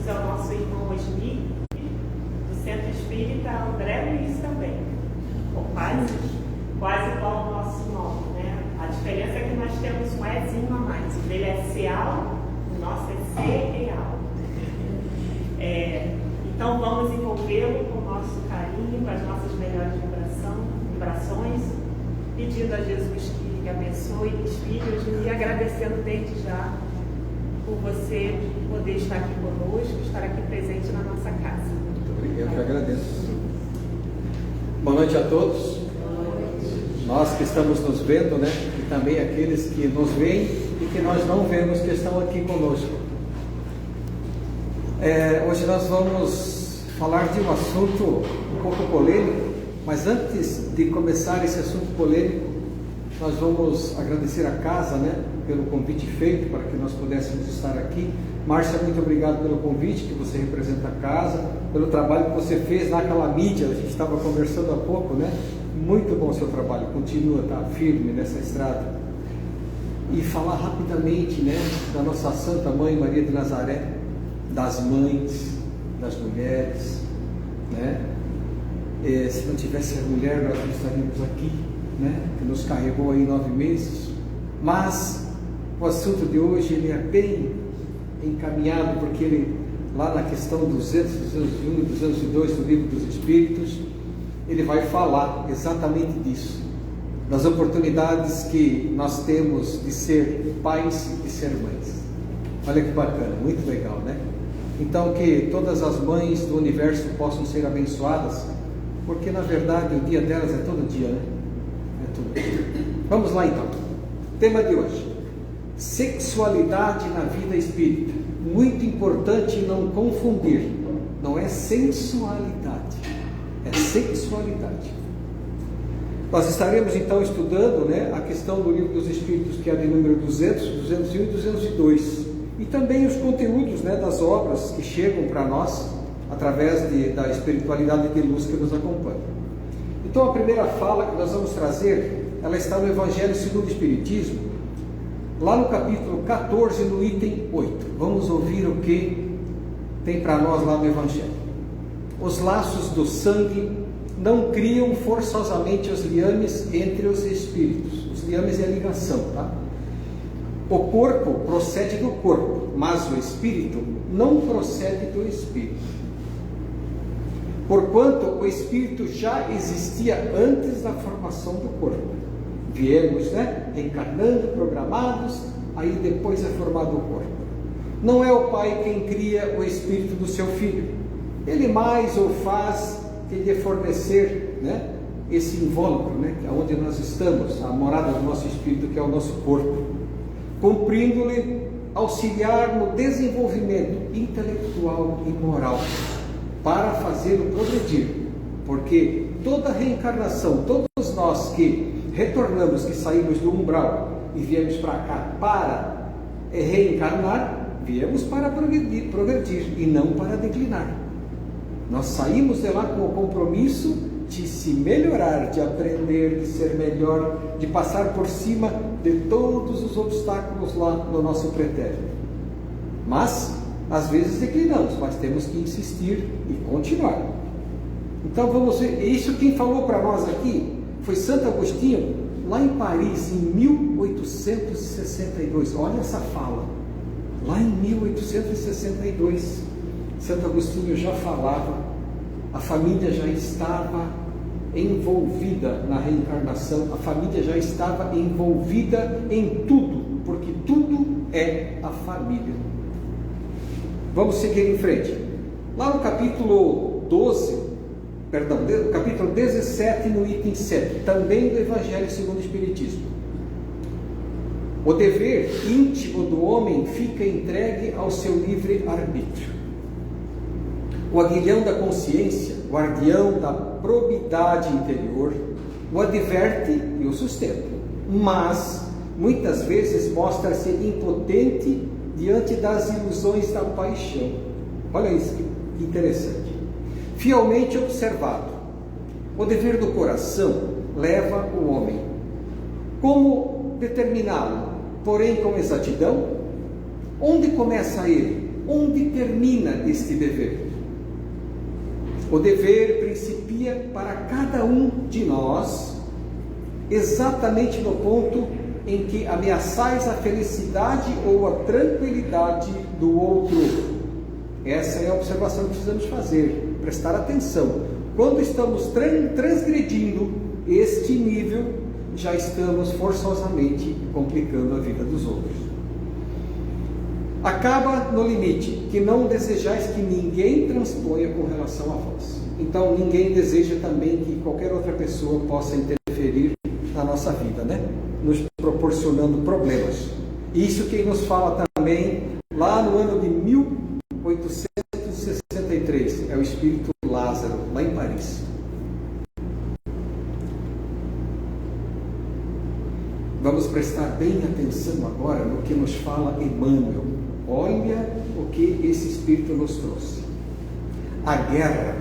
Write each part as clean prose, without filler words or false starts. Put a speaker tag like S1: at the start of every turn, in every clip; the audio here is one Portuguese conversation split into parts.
S1: juntos ao nosso irmão Osni, do Centro Espírita André Luiz também. Quase igual ao nosso nome, né? A diferença é que nós temos um Ezinho a mais. O dele é Ceal, o nosso é Cereal. Então vamos envolvê-lo com o nosso carinho, com as nossas melhores vibrações, pedindo a Jesus que abençoe, inspire-os e agradecendo desde já por você poder estar aqui conosco, estar aqui presente na nossa casa.
S2: Muito obrigado, eu que agradeço. Boa noite a todos. Nós que estamos nos vendo, né? E também aqueles que nos veem e que nós não vemos, que estão aqui conosco. Hoje nós vamos falar de um assunto um pouco polêmico, mas antes de começar esse assunto polêmico, nós vamos agradecer a casa, né, pelo convite feito para que nós pudéssemos estar aqui. Márcia, muito obrigado pelo convite, que você representa a casa, pelo trabalho que você fez naquela mídia, a gente estava conversando há pouco, né? Muito bom o seu trabalho, continua, tá firme nessa estrada. E falar rapidamente, né, da nossa Santa Mãe Maria de Nazaré, das mães, das mulheres, né? Se não tivesse a mulher, nós não estaríamos aqui, né? Que nos carregou aí 9 meses. Mas o assunto de hoje ele é bem encaminhado, porque ele, lá na questão 200, 201 e 202 do Livro dos Espíritos, ele vai falar exatamente disso, das oportunidades que nós temos de ser pais e de ser mães. Olha que bacana, muito legal, né? Então que todas as mães do universo possam ser abençoadas, porque na verdade o dia delas é todo dia, né? É todo dia. Vamos lá então. Tema de hoje: sexualidade na vida espírita. Muito importante não confundir, não é sensualidade, é sexualidade. Nós estaremos então estudando, né, a questão do Livro dos Espíritos, que é a de número 200, 201 e 202, e também os conteúdos, né, das obras que chegam para nós através da espiritualidade de luz que nos acompanha. Então a primeira fala que nós vamos trazer, ela está no Evangelho segundo o Espiritismo, lá no capítulo 14, no item 8. Vamos ouvir o que tem para nós lá no Evangelho. Os laços do sangue não criam forçosamente os liames entre os espíritos. Os liames é a ligação, tá? O corpo procede do corpo, mas o espírito não procede do espírito. Porquanto o espírito já existia antes da formação do corpo. Viemos, né, reencarnando, programados, aí depois é formado o corpo. Não é o pai quem cria o espírito do seu filho. Ele mais o faz que lhe fornecer, né, esse invólucro, né, que é onde nós estamos, a morada do nosso espírito, que é o nosso corpo, cumprindo-lhe auxiliar no desenvolvimento intelectual e moral, para fazê-lo progredir, porque toda reencarnação, todos nós que retornamos, que saímos do umbral e viemos para cá para reencarnar, viemos para progredir e não para declinar. Nós saímos de lá com o compromisso de se melhorar, de aprender, de ser melhor, de passar por cima de todos os obstáculos lá no nosso pretérito. Mas às vezes declinamos, mas temos que insistir e continuar. Então vamos ver, isso quem falou para nós aqui foi Santo Agostinho, lá em Paris, em 1862. Olha essa fala, lá em 1862, Santo Agostinho já falava, a família já estava envolvida na reencarnação, a família já estava envolvida em tudo, porque tudo é a família. Vamos seguir em frente. Lá no capítulo 17, no item 7, também do Evangelho segundo o Espiritismo. O dever íntimo do homem fica entregue ao seu livre arbítrio. O aguilhão da consciência, guardião da probidade interior, o adverte e o sustenta, mas muitas vezes mostra-se impotente diante das ilusões da paixão. Olha isso que interessante. Fielmente observado, o dever do coração leva o homem. Como determiná-lo, porém com exatidão? Onde começa ele? onde termina este dever? O dever principia para cada um de nós exatamente no ponto em que ameaçais a felicidade ou a tranquilidade do outro. Essa é a observação que precisamos fazer, prestar atenção. Quando estamos transgredindo este nível, já estamos forçosamente complicando a vida dos outros. Acaba no limite, que não desejais que ninguém transponha com relação a vós. Então ninguém deseja também que qualquer outra pessoa possa interferir na nossa vida, né? Nos proporcionando problemas. Isso quem nos fala também lá no ano de 1863, é o espírito Lázaro, lá em Paris. Vamos prestar bem atenção agora no que nos fala Emmanuel. Olha o que esse espírito nos trouxe. A guerra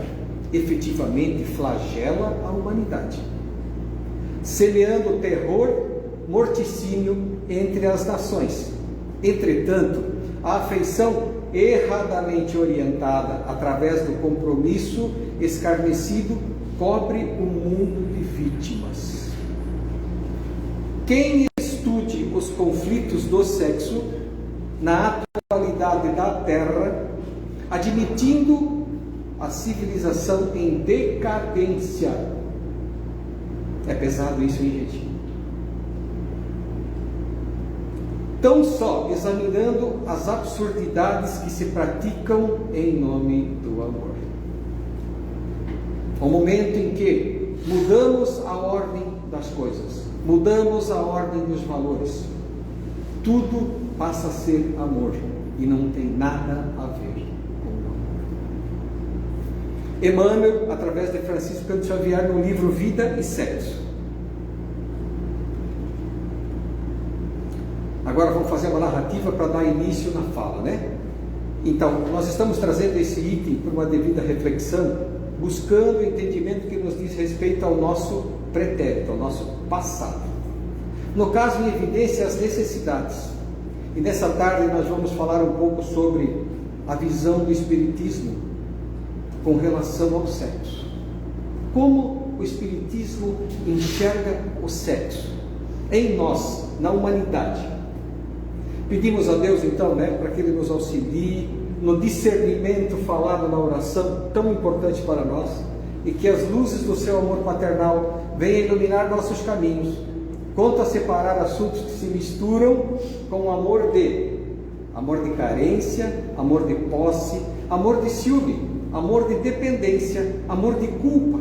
S2: efetivamente flagela a humanidade, semeando terror, morticínio entre as nações. Entretanto, a afeição erradamente orientada através do compromisso escarnecido cobre o mundo de vítimas. Quem estude os conflitos do sexo na atualidade da Terra, admitindo a civilização em decadência. É pesado isso, hein, gente? Tão só examinando as absurdidades que se praticam em nome do amor. O momento em que mudamos a ordem das coisas, mudamos a ordem dos valores, tudo passa a ser amor e não tem nada a ver com o amor. Emmanuel, através de Francisco Cândido Xavier, no livro Vida e Sexo. Agora vamos fazer uma narrativa para dar início na fala, né? Então, nós estamos trazendo esse item por uma devida reflexão, buscando o entendimento que nos diz respeito ao nosso pretérito, ao nosso passado. No caso, em evidência, as necessidades. E nessa tarde nós vamos falar um pouco sobre a visão do Espiritismo com relação ao sexo. Como o Espiritismo enxerga o sexo em nós, na humanidade. Pedimos a Deus então, para que Ele nos auxilie no discernimento falado na oração, tão importante para nós, e que as luzes do seu amor paternal venham iluminar nossos caminhos, quanto a separar assuntos que se misturam com o amor de carência, amor de posse, amor de ciúme, amor de dependência, amor de culpa,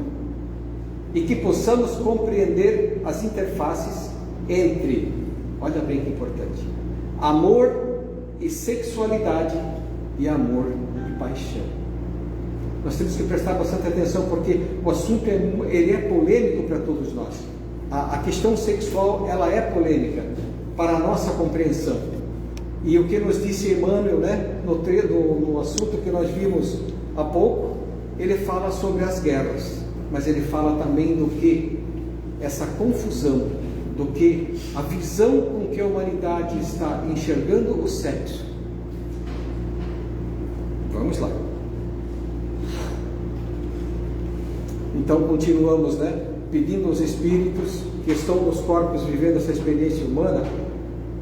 S2: e que possamos compreender as interfaces entre, olha bem que importante, amor e sexualidade e amor e paixão. Nós temos que prestar bastante atenção, porque o assunto ele é polêmico para todos nós. A questão sexual, ela é polêmica para a nossa compreensão. E o que nos disse Emmanuel, no assunto que nós vimos há pouco, ele fala sobre as guerras, mas ele fala também do que essa confusão, do que a visão com que a humanidade está enxergando o sexo. Vamos lá. Então continuamos, pedindo aos espíritos que estão nos corpos vivendo essa experiência humana,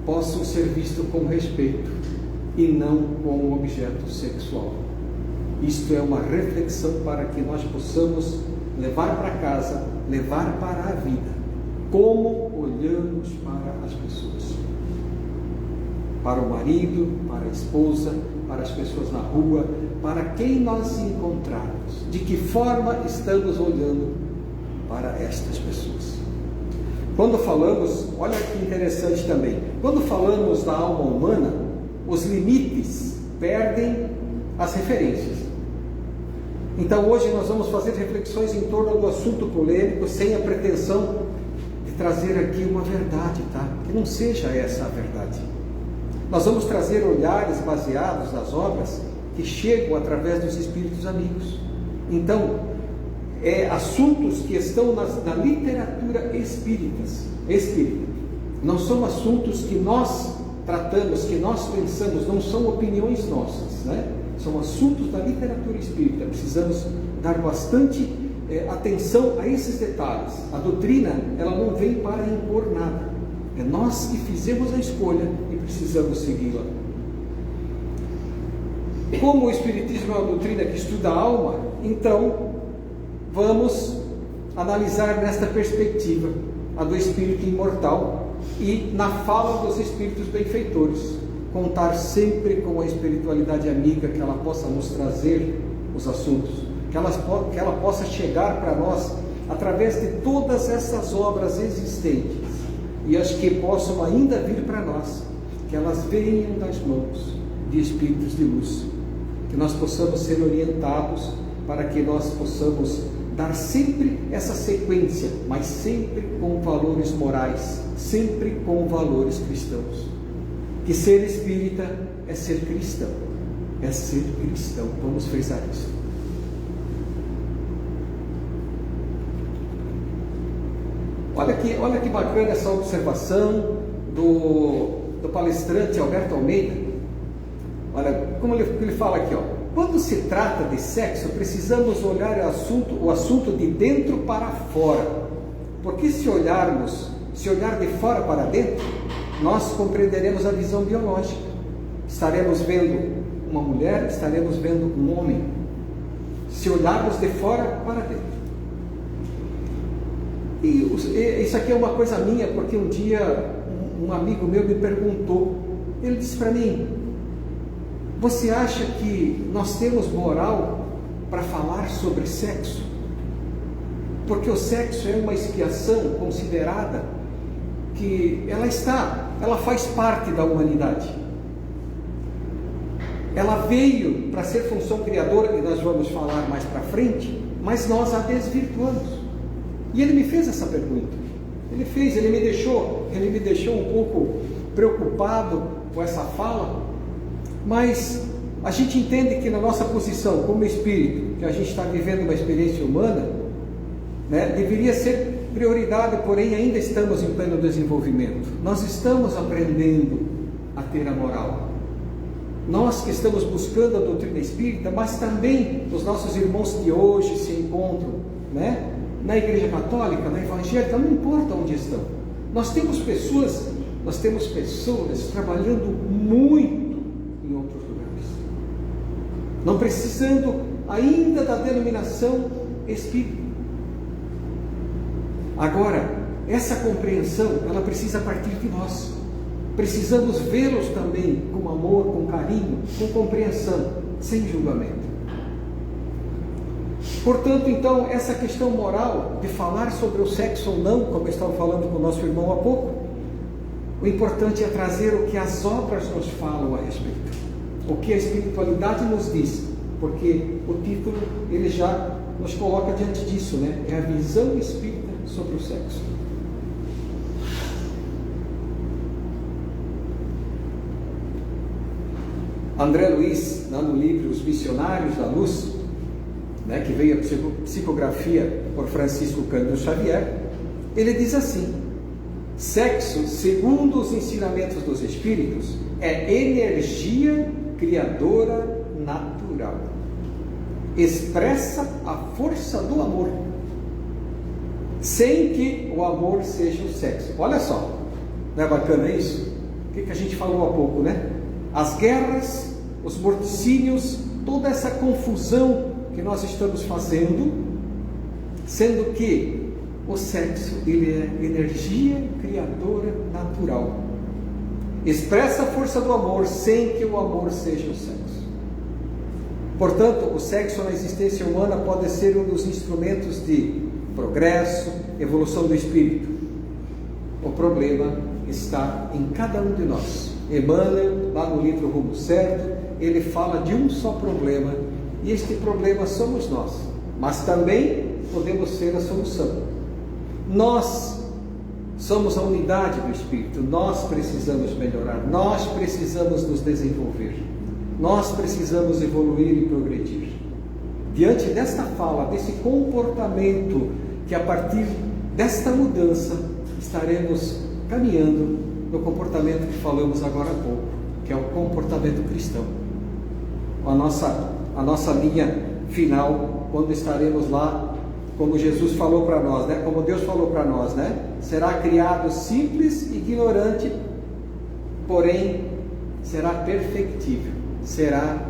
S2: possam ser vistos com respeito e não como objeto sexual. Isto é uma reflexão para que nós possamos levar para casa, levar para a vida, como olhamos para as pessoas, para o marido, para a esposa, para as pessoas na rua, para quem nós encontrarmos, de que forma estamos olhando para estas pessoas. Quando falamos, olha que interessante também, quando falamos da alma humana, os limites perdem as referências. Então hoje nós vamos fazer reflexões em torno do assunto polêmico, sem a pretensão de trazer aqui uma verdade, que não seja essa a verdade. Nós vamos trazer olhares baseados nas obras que chegam através dos espíritos amigos. Então, assuntos que estão na literatura espírita. Não são assuntos que nós tratamos, que nós pensamos, não são opiniões nossas, né? São assuntos da literatura espírita. Precisamos dar bastante atenção a esses detalhes. A doutrina, ela não vem para impor nada. É nós que fizemos a escolha e precisamos segui-la. Como o Espiritismo é uma doutrina que estuda a alma, então vamos analisar nesta perspectiva a do espírito imortal e na fala dos espíritos benfeitores, contar sempre com a espiritualidade amiga, que ela possa nos trazer os assuntos, que ela possa chegar para nós através de todas essas obras existentes e as que possam ainda vir para nós, que elas venham das mãos de espíritos de luz, que nós possamos ser orientados para que nós possamos dar sempre essa sequência, mas sempre com valores morais, sempre com valores cristãos. Que ser espírita é ser cristão, é ser cristão. Vamos frisar isso. Olha que bacana essa observação do palestrante Alberto Almeida. Olha como ele fala aqui, ó. Quando se trata de sexo, precisamos olhar o assunto de dentro para fora, porque se olhar de fora para dentro, nós compreenderemos a visão biológica. Estaremos vendo uma mulher, estaremos vendo um homem, se olharmos de fora para dentro. E isso aqui é uma coisa minha, porque um dia um amigo meu me perguntou, ele disse para mim: você acha que nós temos moral para falar sobre sexo? Porque o sexo é uma expiação considerada que ela faz parte da humanidade. Ela veio para ser função criadora, e nós vamos falar mais para frente, mas nós a desvirtuamos. E ele me fez essa pergunta. Ele me deixou um pouco preocupado com essa fala. Mas a gente entende que na nossa posição como espírito, que a gente está vivendo uma experiência humana, né, deveria ser prioridade, porém ainda estamos em pleno desenvolvimento. Nós estamos aprendendo a ter a moral. Nós que estamos buscando a doutrina espírita, mas também os nossos irmãos que hoje se encontram, né, na Igreja Católica, na Evangélica, não importa onde estão. Nós temos pessoas trabalhando muito em outros lugares, não precisando ainda da denominação espírita. Agora, essa compreensão, ela precisa partir de nós. Precisamos vê-los também com amor, com carinho, com compreensão, sem julgamento. Portanto, então, essa questão moral de falar sobre o sexo ou não, como eu estava falando com o nosso irmão há pouco, o importante é trazer o que as obras nos falam a respeito, o que a espiritualidade nos diz, porque o título ele já nos coloca diante disso, né? É a visão espírita sobre o sexo. André Luiz, lá no livro Os Missionários da Luz, né, que veio a psicografia por Francisco Cândido Xavier, ele diz assim: sexo, segundo os ensinamentos dos espíritos, é energia criadora natural, expressa a força do amor, sem que o amor seja o sexo. Olha só, não é bacana isso? O que a gente falou há pouco, né? As guerras, os morticínios, toda essa confusão que nós estamos fazendo, sendo que o sexo ele é energia criadora natural, expressa a força do amor sem que o amor seja o sexo. Portanto, o sexo na existência humana pode ser um dos instrumentos de progresso, evolução do espírito. O problema está em cada um de nós. Emmanuel, lá no livro Rumo Certo, ele fala de um só problema, e este problema somos nós, mas também podemos ser a solução. Nós somos a unidade do Espírito, nós precisamos melhorar, nós precisamos nos desenvolver, nós precisamos evoluir e progredir. Diante desta fala, desse comportamento, que a partir desta mudança estaremos caminhando no comportamento que falamos agora há pouco, que é o comportamento cristão. A nossa linha final, quando estaremos lá, como Jesus falou para nós, né? Como Deus falou para nós, né? Será criado simples, ignorante, porém será perfectível, será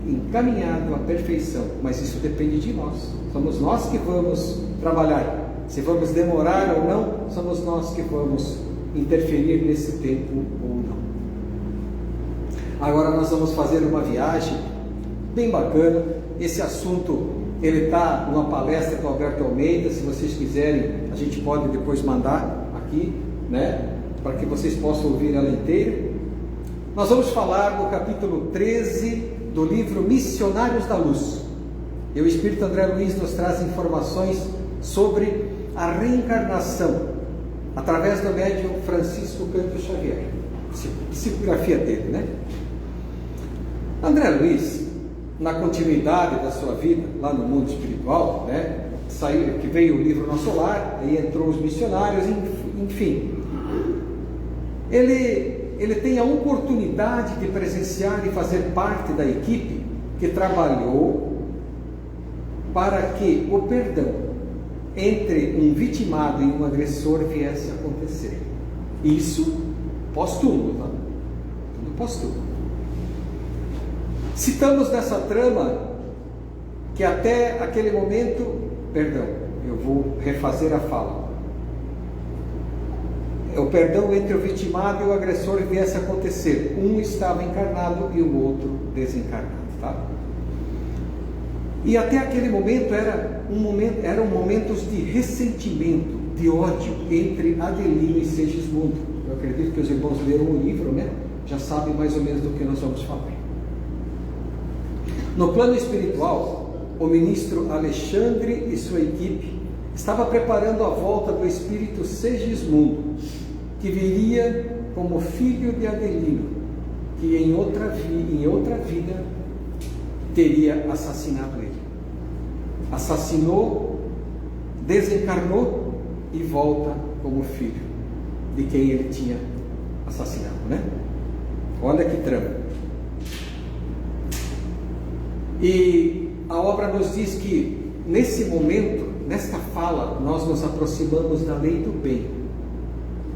S2: encaminhado à perfeição, mas isso depende de nós. Somos nós que vamos trabalhar. Se vamos demorar ou não, somos nós que vamos interferir nesse tempo ou não. Agora nós vamos fazer uma viagem bem bacana. Esse assunto, ele está numa palestra do Alberto Almeida. Se vocês quiserem, a gente pode depois mandar aqui, né, para que vocês possam ouvir ela inteira. Nós vamos falar no capítulo 13 do livro Missionários da Luz. E o Espírito André Luiz nos traz informações sobre a reencarnação, através do médium Francisco Canto Xavier, psicografia dele, né? André Luiz, na continuidade da sua vida, lá no mundo espiritual, né? Que veio o livro Nosso Lar, aí entrou os missionários, enfim. Ele tem a oportunidade de presenciar e fazer parte da equipe que trabalhou para que o perdão entre um vitimado e um agressor viesse a acontecer. Isso póstumo, tá? Tudo póstumo. Citamos nessa trama que até aquele momento, eu vou refazer a fala. O perdão entre o vitimado e o agressor viesse a acontecer. Um estava encarnado e o outro desencarnado, tá? E até aquele momento eram momentos de ressentimento, de ódio entre Adelino e Segismundo. Eu acredito que os irmãos leram o livro, né? Já sabem mais ou menos do que nós vamos falar. No plano espiritual, o ministro Alexandre e sua equipe estava preparando a volta do espírito Segismundo, que viria como filho de Adelino, que em outra vida teria assassinado ele. Assassinou, desencarnou e volta como filho de quem ele tinha assassinado, né? Olha que trama. E a obra nos diz que nesse momento, nesta fala, nós nos aproximamos da lei do bem,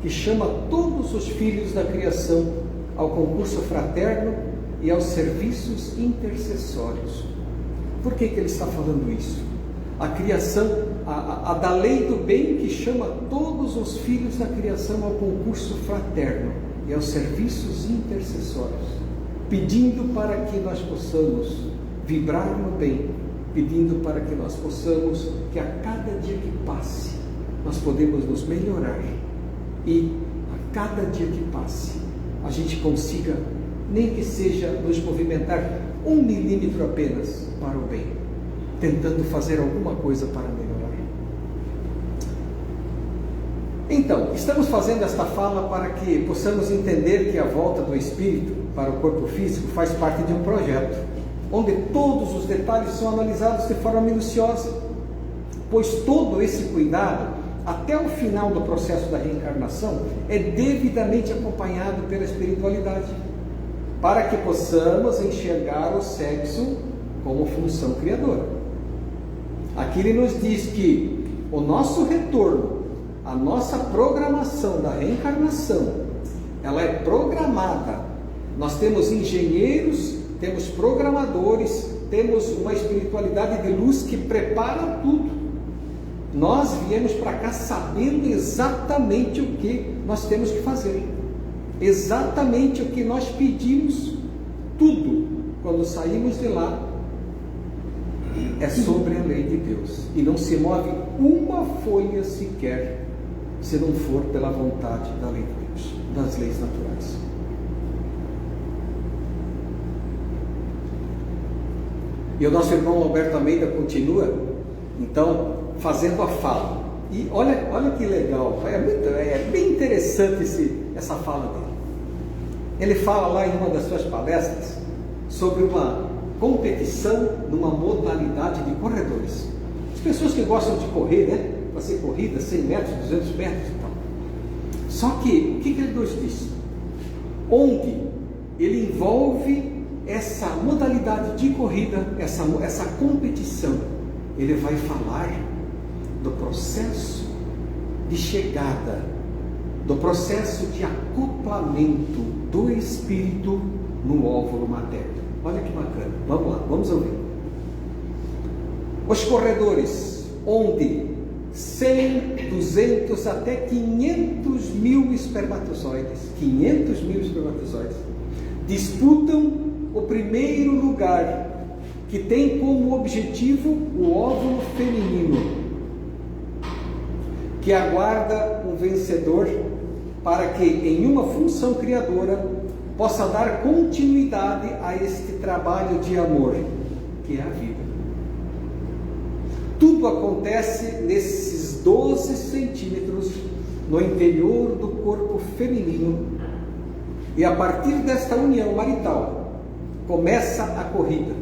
S2: que chama todos os filhos da criação ao concurso fraterno e aos serviços intercessórios. Por que ele está falando isso? A criação, a da lei do bem, que chama todos os filhos da criação ao concurso fraterno e aos serviços intercessórios, pedindo para que nós possamos vibrar no bem, pedindo para que nós possamos, que a cada dia que passe, nós podemos nos melhorar e a cada dia que passe, a gente consiga, nem que seja nos movimentar 1 milímetro apenas para o bem, tentando fazer alguma coisa para melhorar. Então, estamos fazendo esta fala para que possamos entender que a volta do espírito para o corpo físico faz parte de um projeto, onde todos os detalhes são analisados de forma minuciosa, pois todo esse cuidado, até o final do processo da reencarnação, é devidamente acompanhado pela espiritualidade, para que possamos enxergar o sexo como função criadora. Aqui ele nos diz que o nosso retorno, a nossa programação da reencarnação, ela é programada. Nós temos engenheiros, temos programadores, temos uma espiritualidade de luz que prepara tudo. Nós viemos para cá sabendo exatamente o que nós temos que fazer, exatamente o que nós pedimos. Tudo, quando saímos de lá, é sobre a lei de Deus, e não se move uma folha sequer se não for pela vontade da lei de Deus, das leis naturais. E o nosso irmão Alberto Almeida continua, então, fazendo a fala. E olha que legal, é bem interessante essa fala dele. Ele fala lá em uma das suas palestras sobre uma competição numa modalidade de corredores. As pessoas que gostam de correr, né? Fazer corrida, 100 metros, 200 metros e tal. Só que, o que ele nos diz? Onde ele envolve essa modalidade de corrida, essa competição, ele vai falar do processo de chegada, do processo de acoplamento do espírito no óvulo materno. Olha que bacana. Vamos lá, vamos ouvir. Os corredores, onde 100, 200 até 500 mil espermatozoides, disputam o primeiro lugar, que tem como objetivo o óvulo feminino, que aguarda um vencedor para que, em uma função criadora, possa dar continuidade a este trabalho de amor, que é a vida. Tudo acontece nesses 12 centímetros no interior do corpo feminino, e a partir desta união marital começa a corrida,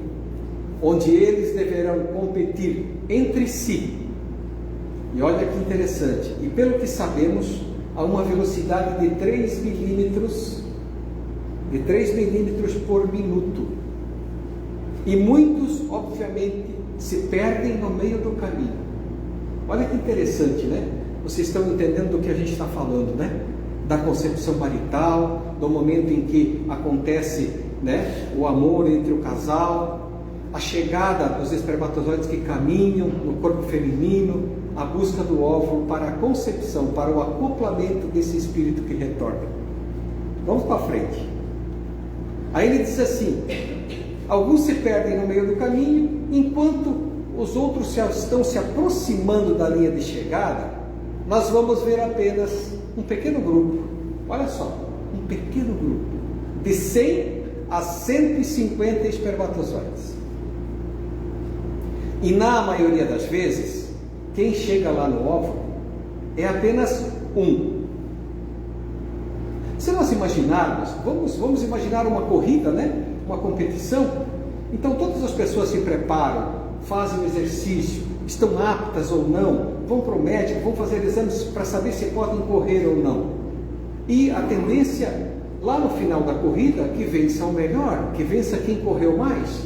S2: onde eles deverão competir entre si. E olha que interessante, e pelo que sabemos, a uma velocidade de 3 milímetros por minuto. E muitos, obviamente, se perdem no meio do caminho. Olha que interessante, né? Vocês estão entendendo do que a gente está falando, né? Da concepção marital, do momento em que acontece, né, o amor entre o casal, a chegada dos espermatozoides que caminham no corpo feminino, a busca do óvulo para a concepção, para o acoplamento desse espírito que retorna. Vamos para frente. Aí ele diz assim: alguns se perdem no meio do caminho, enquanto os outros estão se aproximando da linha de chegada. Nós vamos ver apenas um pequeno grupo, olha só, um pequeno grupo, de 100 a 150 espermatozoides. E na maioria das vezes, quem chega lá no óvulo é apenas um. Se nós imaginarmos, vamos imaginar uma corrida, né? Uma competição. Então todas as pessoas se preparam, fazem o exercício, estão aptas ou não, vão para o médico, vão fazer exames para saber se podem correr ou não. E a tendência, lá no final da corrida, que vença o melhor, que vença quem correu mais.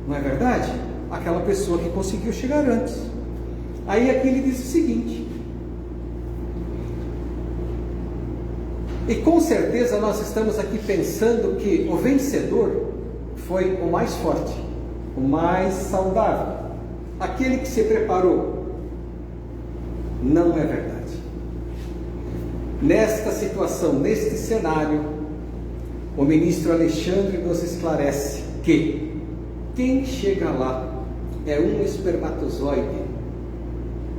S2: Não é verdade? Aquela pessoa que conseguiu chegar antes. Aí aqui ele diz o seguinte: e com certeza nós estamos aqui pensando que o vencedor foi o mais forte, o mais saudável, aquele que se preparou. Não é verdade. Nesta situação, neste cenário, o ministro Alexandre nos esclarece que quem chega lá é um espermatozoide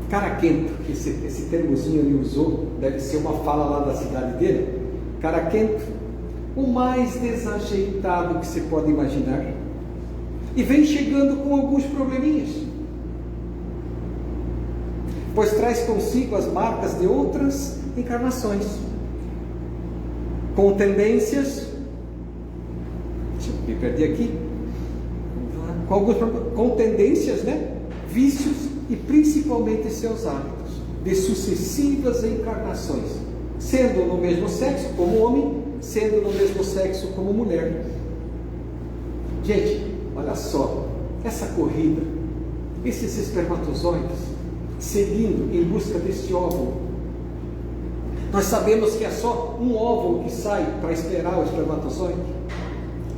S2: caraquento. Esse termozinho ele usou, deve ser uma fala lá da cidade dele. Caraquento, o mais desajeitado que se pode imaginar, e vem chegando com alguns probleminhas, pois traz consigo as marcas de outras encarnações, com tendências, deixa eu me perder aqui, com tendências, né? Vícios e principalmente seus hábitos de sucessivas encarnações, sendo no mesmo sexo como homem, sendo no mesmo sexo como mulher. Gente, olha só, essa corrida, esses espermatozoides seguindo em busca desse óvulo. Nós sabemos que é só um óvulo que sai para esperar o espermatozoide.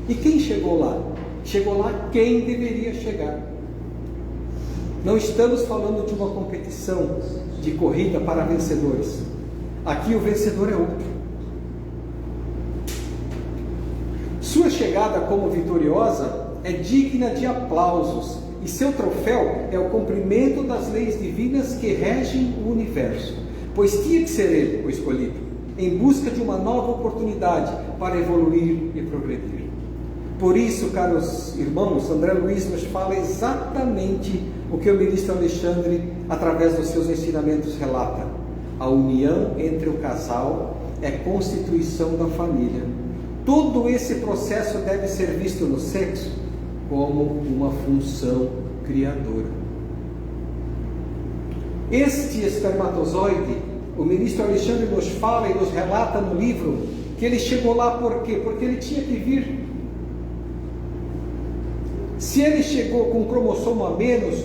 S2: E quem chegou lá? Chegou lá quem deveria chegar. Não estamos falando de uma competição de corrida para vencedores. Aqui o vencedor é outro. Sua chegada como vitoriosa é digna de aplausos, e seu troféu é o cumprimento das leis divinas que regem o universo, pois tinha que ser ele o escolhido, em busca de uma nova oportunidade para evoluir e progredir. Por isso, caros irmãos, André Luiz nos fala exatamente o que o ministro Alexandre, através dos seus ensinamentos, relata. A união entre o casal é constituição da família. Todo esse processo deve ser visto no sexo como uma função criadora. Este espermatozoide, O ministro Alexandre nos fala e nos relata no livro que ele chegou lá por quê? Porque ele tinha que vir. Se ele chegou com um cromossomo a menos,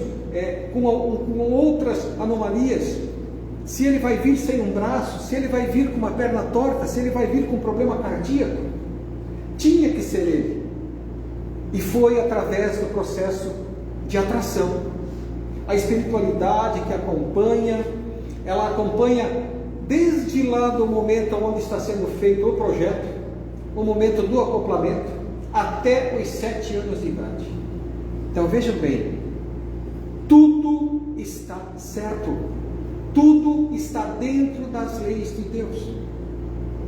S2: com outras anomalias, se ele vai vir sem um braço, se ele vai vir com uma perna torta, se ele vai vir com um problema cardíaco, tinha que ser ele. E foi através do processo de atração. A espiritualidade que acompanha, ela acompanha desde lá do momento onde está sendo feito o projeto, o momento do acoplamento, até os 7 anos de idade. Então vejam bem, tudo está certo, tudo está dentro das leis de Deus.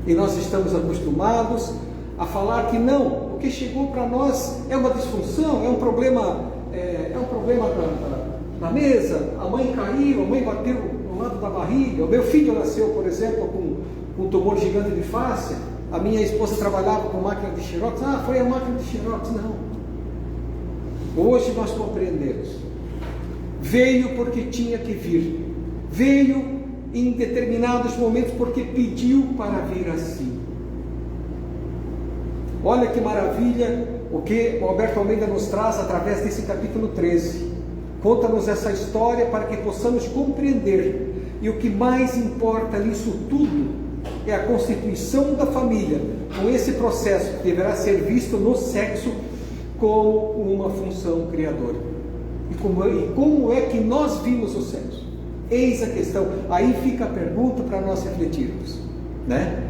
S2: E nós estamos acostumados a falar que não, o que chegou para nós é uma disfunção, é um problema da mesa, a mãe caiu, a mãe bateu no lado da barriga, o meu filho nasceu, por exemplo, com um tumor gigante de face, a minha esposa trabalhava com máquina de xerox, foi a máquina de xerox. Não. Hoje nós compreendemos, veio porque tinha que vir, veio em determinados momentos porque pediu para vir assim. Olha que maravilha o que o Alberto Almeida nos traz através desse capítulo 13. Conta-nos essa história para que possamos compreender. E o que mais importa nisso tudo é a constituição da família, com esse processo que deverá ser visto no sexo como uma função criadora. E como é que nós vimos o sexo? Eis a questão. Aí fica a pergunta para nós refletirmos, né?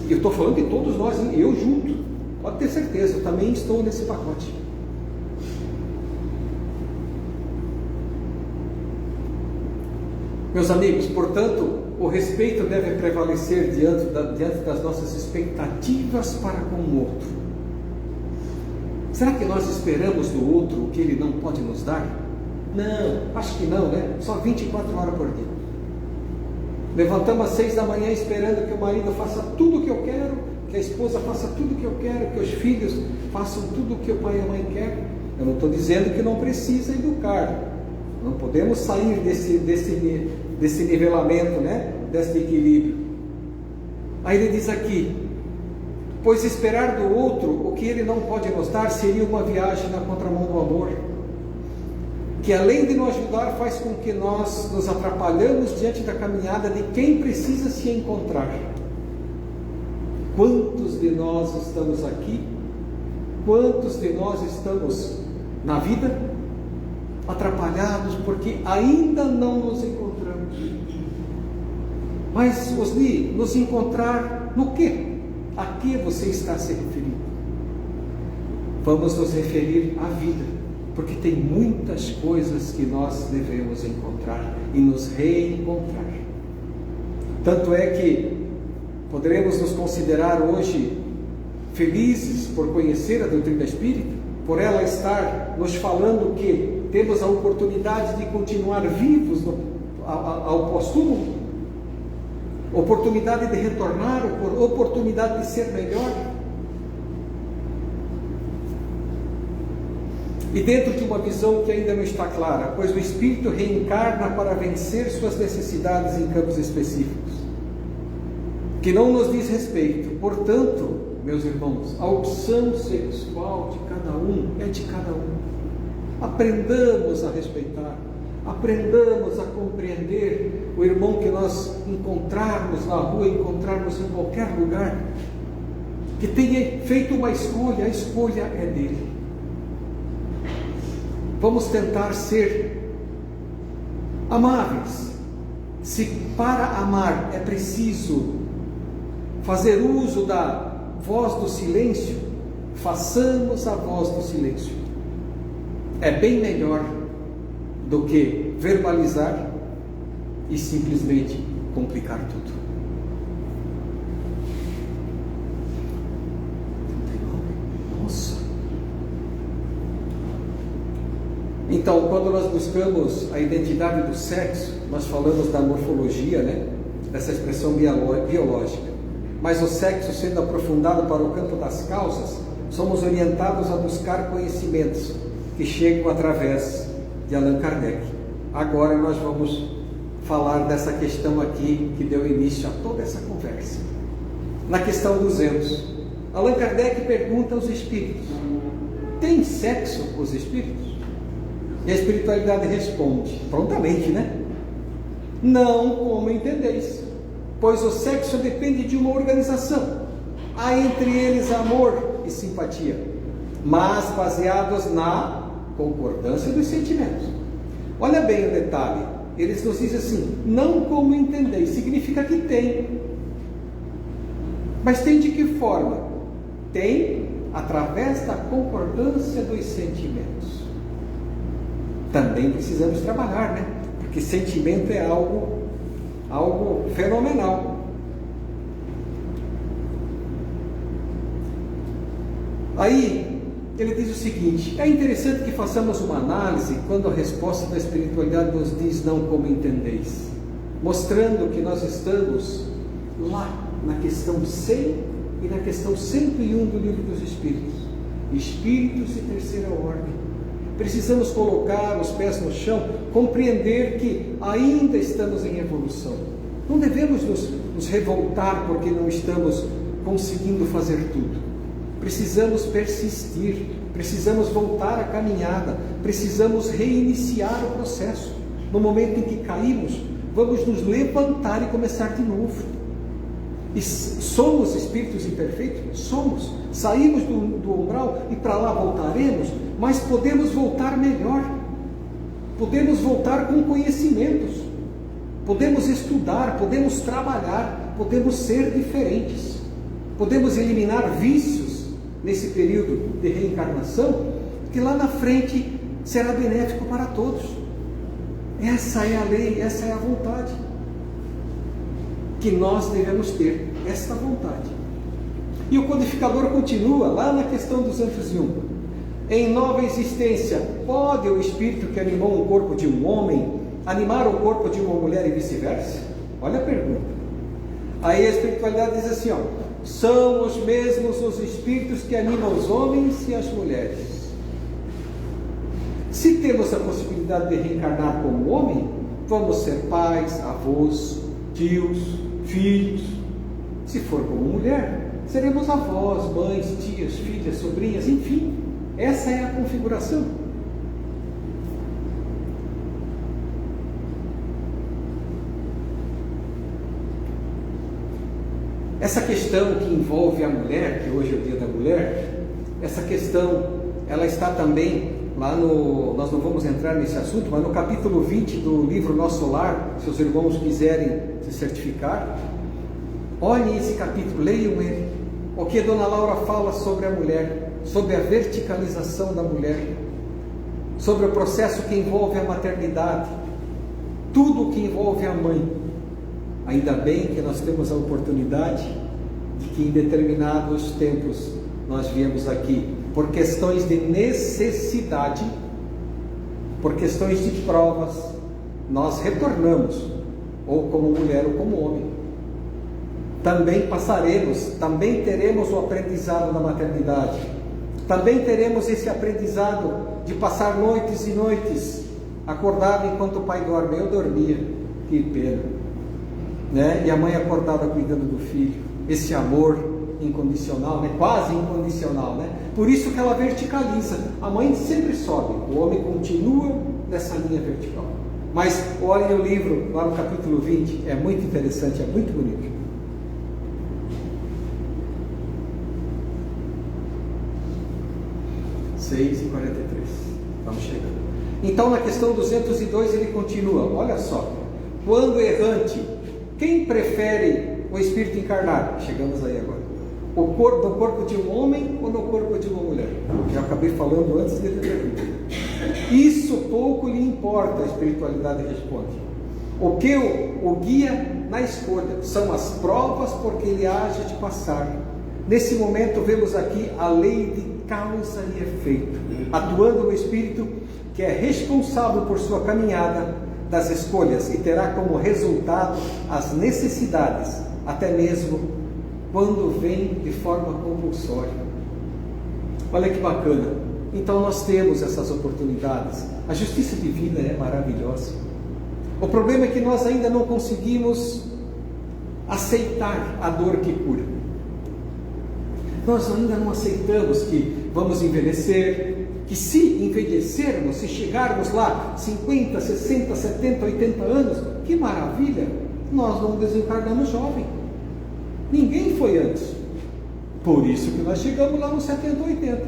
S2: E eu estou falando de todos nós, eu junto. Pode ter certeza, eu também estou nesse pacote. Meus amigos, portanto, o respeito deve prevalecer diante das nossas expectativas para com o outro. Será que nós esperamos do outro o que ele não pode nos dar? Não, acho que não, né? Só 24 horas por dia. Levantamos às 6 da manhã esperando que o marido faça tudo o que eu quero, que a esposa faça tudo o que eu quero, que os filhos façam tudo o que o pai e a mãe querem. Eu não estou dizendo que não precisa educar. Não podemos sair desse nivelamento, né? Desse equilíbrio. Aí ele diz aqui: pois esperar do outro o que ele não pode nos dar seria uma viagem na contramão do amor, que além de nos ajudar faz com que nós nos atrapalhamos diante da caminhada de quem precisa se encontrar. Quantos de nós estamos aqui? Quantos de nós estamos na vida atrapalhados porque ainda não nos encontramos? Mas, Osni, nos encontrar no quê? A que você está se referindo? Vamos nos referir à vida, porque tem muitas coisas que nós devemos encontrar e nos reencontrar. Tanto é que poderemos nos considerar hoje felizes por conhecer a doutrina espírita, por ela estar nos falando que temos a oportunidade de continuar vivos ao pós-túmulo, oportunidade de retornar, oportunidade de ser melhor. E dentro de uma visão que ainda não está clara, pois o espírito reencarna para vencer suas necessidades em campos específicos, que não nos diz respeito. Portanto, meus irmãos, a opção sexual de cada um é de cada um. Aprendamos a respeitar, aprendamos a compreender o irmão que nós encontrarmos na rua, encontrarmos em qualquer lugar, que tenha feito uma escolha, a escolha é dele. Vamos tentar ser amáveis. Se para amar é preciso fazer uso da voz do silêncio, façamos a voz do silêncio. É bem melhor do que verbalizar e simplesmente complicar tudo. Nossa! Então, quando nós buscamos a identidade do sexo, nós falamos da morfologia, né? Dessa expressão biológica. Mas o sexo sendo aprofundado para o campo das causas, somos orientados a buscar conhecimentos que chegam através de Allan Kardec. Agora nós vamos falar dessa questão aqui que deu início a toda essa conversa. Na questão 200, Allan Kardec pergunta aos espíritos: tem sexo os espíritos? E a espiritualidade responde, prontamente, né? Não como entendeis, pois o sexo depende de uma organização. Há entre eles amor e simpatia, mas baseados na concordância dos sentimentos. Olha bem o detalhe, eles nos dizem assim: não como entendeis, significa que tem. Mas tem de que forma? Tem através da concordância dos sentimentos. Também precisamos trabalhar, né? Porque sentimento é algo fenomenal. Aí ele diz o seguinte: é interessante que façamos uma análise quando a resposta da espiritualidade nos diz não como entendeis, mostrando que nós estamos lá na questão 100 e na questão 101 do Livro dos Espíritos, Espíritos de terceira ordem. Precisamos colocar os pés no chão, compreender que ainda estamos em evolução. Não devemos nos revoltar porque não estamos conseguindo fazer tudo. Precisamos persistir, precisamos voltar à caminhada, precisamos reiniciar o processo. No momento em que caímos, vamos nos levantar e começar de novo. E somos espíritos imperfeitos? Somos. Saímos do umbral e para lá voltaremos, mas podemos voltar melhor. Podemos voltar com conhecimentos. Podemos estudar, podemos trabalhar, podemos ser diferentes. Podemos eliminar vícios nesse período de reencarnação, que lá na frente será benéfico para todos. Essa é a lei, essa é a vontade que nós devemos ter, esta vontade. E o codificador continua lá na questão 201. Em nova existência, pode o espírito que animou o corpo de um homem animar o corpo de uma mulher e vice-versa? Olha a pergunta. Aí a espiritualidade diz assim, são os mesmos os espíritos que animam os homens e as mulheres. Se temos a possibilidade de reencarnar como homem, vamos ser pais, avós, tios, filhos. Se for como mulher, seremos avós, mães, tias, filhas, sobrinhas, enfim. Essa é a configuração. Essa questão que envolve a mulher, que hoje é o Dia da Mulher, essa questão, ela está também lá no... Nós não vamos entrar nesse assunto, mas no capítulo 20 do livro Nosso Lar, se os irmãos quiserem se certificar, olhem esse capítulo, leiam ele. O que a Dona Laura fala sobre a mulher, sobre a verticalização da mulher, sobre o processo que envolve a maternidade, tudo o que envolve a mãe. Ainda bem que nós temos a oportunidade de que em determinados tempos nós viemos aqui por questões de necessidade, por questões de provas, nós retornamos, ou como mulher ou como homem. Também passaremos, também teremos o aprendizado da maternidade, também teremos esse aprendizado de passar noites e noites acordado enquanto o pai dorme. Eu dormia, que pena, né? E a mãe acordada cuidando do filho, esse amor incondicional, né? Quase incondicional, né? Por isso que ela verticaliza. A mãe sempre sobe, o homem continua nessa linha vertical. Mas olhem o livro lá no capítulo 20, é muito interessante, é muito bonito. E 43, vamos chegando. Então na questão 202 ele continua, olha só: quando errante, quem prefere o espírito encarnado? Chegamos aí agora. No corpo de um homem ou no corpo de uma mulher? Já acabei falando antes de ter pergunta. Isso pouco lhe importa, a espiritualidade responde. O que o guia na escolha são as provas porque ele age de passar. Nesse momento vemos aqui a lei de causa e efeito, atuando no espírito que é responsável por sua caminhada das escolhas e terá como resultado as necessidades, até mesmo quando vem de forma compulsória. Olha que bacana. Então nós temos essas oportunidades. A justiça divina é maravilhosa. O problema é que nós ainda não conseguimos aceitar a dor que cura. Nós ainda não aceitamos que vamos envelhecer, que se envelhecermos, se chegarmos lá 50, 60, 70, 80 anos, que maravilha, nós não desencarnamos jovem. Ninguém foi antes. Por isso que nós chegamos lá nos 70, 80.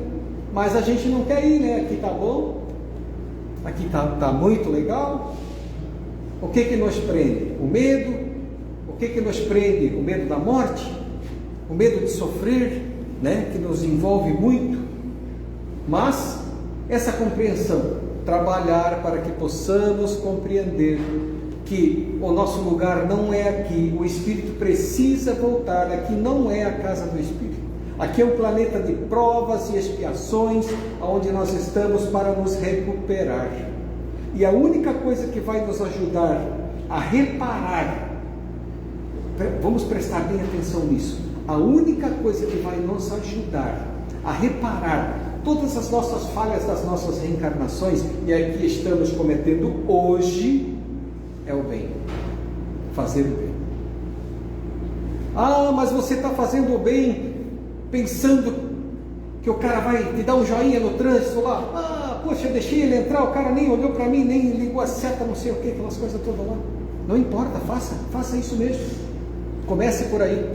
S2: Mas a gente não quer ir, né? Aqui tá bom, aqui tá muito legal. O que nos prende? O medo. O que nos prende? O medo da morte, o medo de sofrer, né? Que nos envolve muito. Mas essa compreensão, trabalhar para que possamos compreender que o nosso lugar não é aqui, o Espírito precisa voltar, aqui não é a casa do Espírito, aqui é um planeta de provas e expiações, onde nós estamos para nos recuperar, e a única coisa que vai nos ajudar a reparar, vamos prestar bem atenção nisso, a única coisa que vai nos ajudar a reparar todas as nossas falhas das nossas reencarnações, e aqui estamos cometendo hoje, é o bem, fazer o bem. Ah, mas você está fazendo o bem pensando que o cara vai te dar um joinha no trânsito lá. Ah, poxa, eu deixei ele entrar, o cara nem olhou para mim, nem ligou a seta, não sei o que, aquelas coisas todas lá. Não importa, faça isso mesmo. Comece por aí.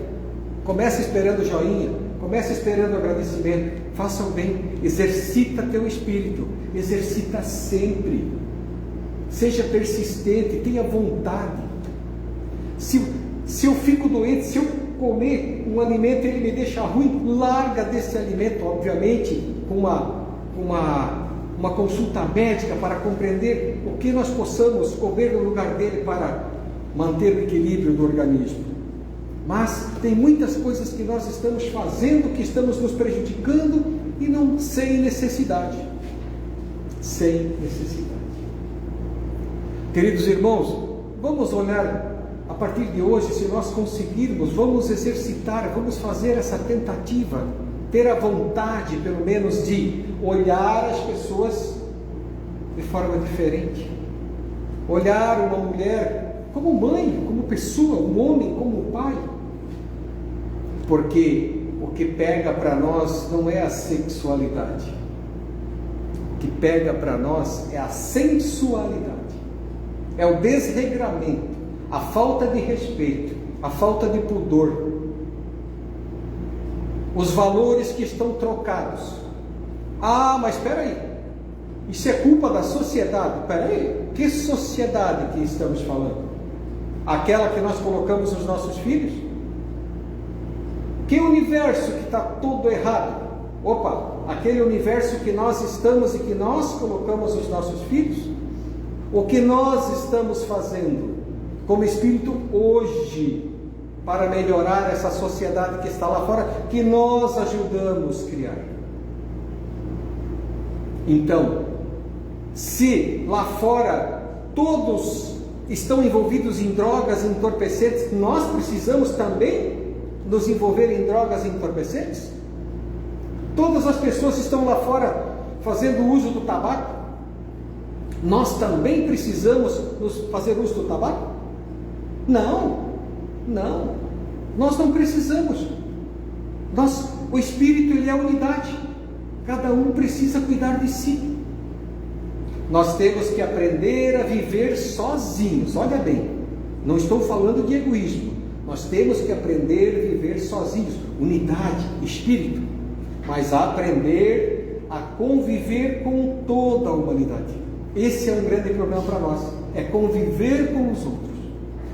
S2: Comece esperando joinha, comece esperando agradecimento. Faça o bem, exercita teu espírito, exercita sempre. Seja persistente, tenha vontade. Se eu fico doente, se eu comer um alimento e ele me deixa ruim, larga desse alimento, obviamente, com uma consulta médica para compreender o que nós possamos comer no lugar dele para manter o equilíbrio do organismo. Mas tem muitas coisas que nós estamos fazendo, que estamos nos prejudicando e não sem necessidade. Sem necessidade. Queridos irmãos, vamos olhar a partir de hoje, se nós conseguirmos, vamos exercitar, vamos fazer essa tentativa, ter a vontade, pelo menos, de olhar as pessoas de forma diferente, olhar uma mulher como mãe, como pessoa, um homem como pai, porque o que pega para nós não é a sexualidade, o que pega para nós é a sensualidade. É o desregramento, a falta de respeito, a falta de pudor, os valores que estão trocados. Ah, mas espera aí, isso é culpa da sociedade. Espera aí, que sociedade que estamos falando? Aquela que nós colocamos os nossos filhos? Que universo que está todo errado? Opa, aquele universo que nós estamos e que nós colocamos os nossos filhos? O que nós estamos fazendo como espírito hoje para melhorar essa sociedade que está lá fora, que nós ajudamos a criar? Então, se lá fora todos estão envolvidos em drogas entorpecentes, nós precisamos também nos envolver em drogas entorpecentes? Todas as pessoas estão lá fora fazendo uso do tabaco, nós também precisamos fazer uso do tabaco? Não, nós não precisamos. O Espírito, ele é a unidade, cada um precisa cuidar de si. Nós temos que aprender a viver sozinhos, olha bem, não estou falando de egoísmo, nós temos que aprender a viver sozinhos, unidade, espírito, mas aprender a conviver com toda a humanidade. Esse é um grande problema para nós, é conviver com os outros.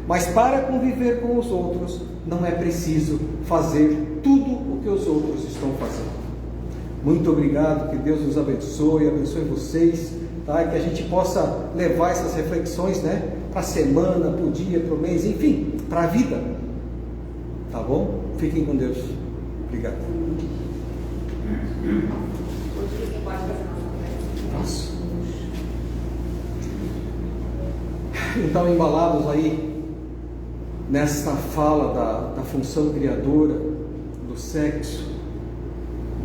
S2: Mas para conviver com os outros, não é preciso fazer tudo o que os outros estão fazendo. Muito obrigado, que Deus nos abençoe vocês, tá? Que a gente possa levar essas reflexões, né, para a semana, para o dia, para o mês, enfim, para a vida. Tá bom? Fiquem com Deus. Obrigado. Nossa. Então, embalados aí nessa fala da função criadora, do sexo,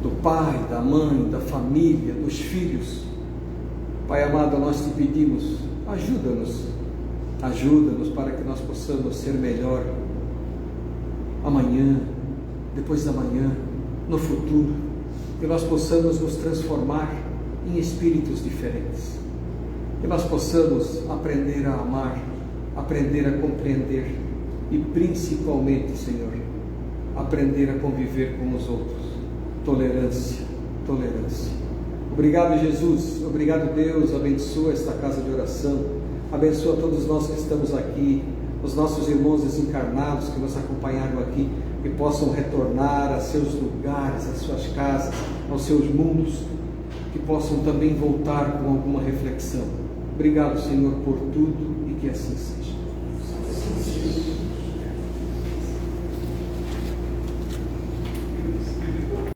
S2: do pai, da mãe, da família, dos filhos, Pai amado, nós te pedimos, ajuda-nos Ajuda-nos para que nós possamos ser melhor amanhã, depois da manhã, no futuro, que nós possamos nos transformar em espíritos diferentes, que nós possamos aprender a amar, aprender a compreender e principalmente, Senhor, aprender a conviver com os outros. Tolerância, tolerância. Obrigado, Jesus. Obrigado, Deus. Abençoa esta casa de oração. Abençoa todos nós que estamos aqui, os nossos irmãos desencarnados que nos acompanharam aqui, que possam retornar a seus lugares, às suas casas, aos seus mundos, que possam também voltar com alguma reflexão. Obrigado, Senhor, por tudo e que assim seja.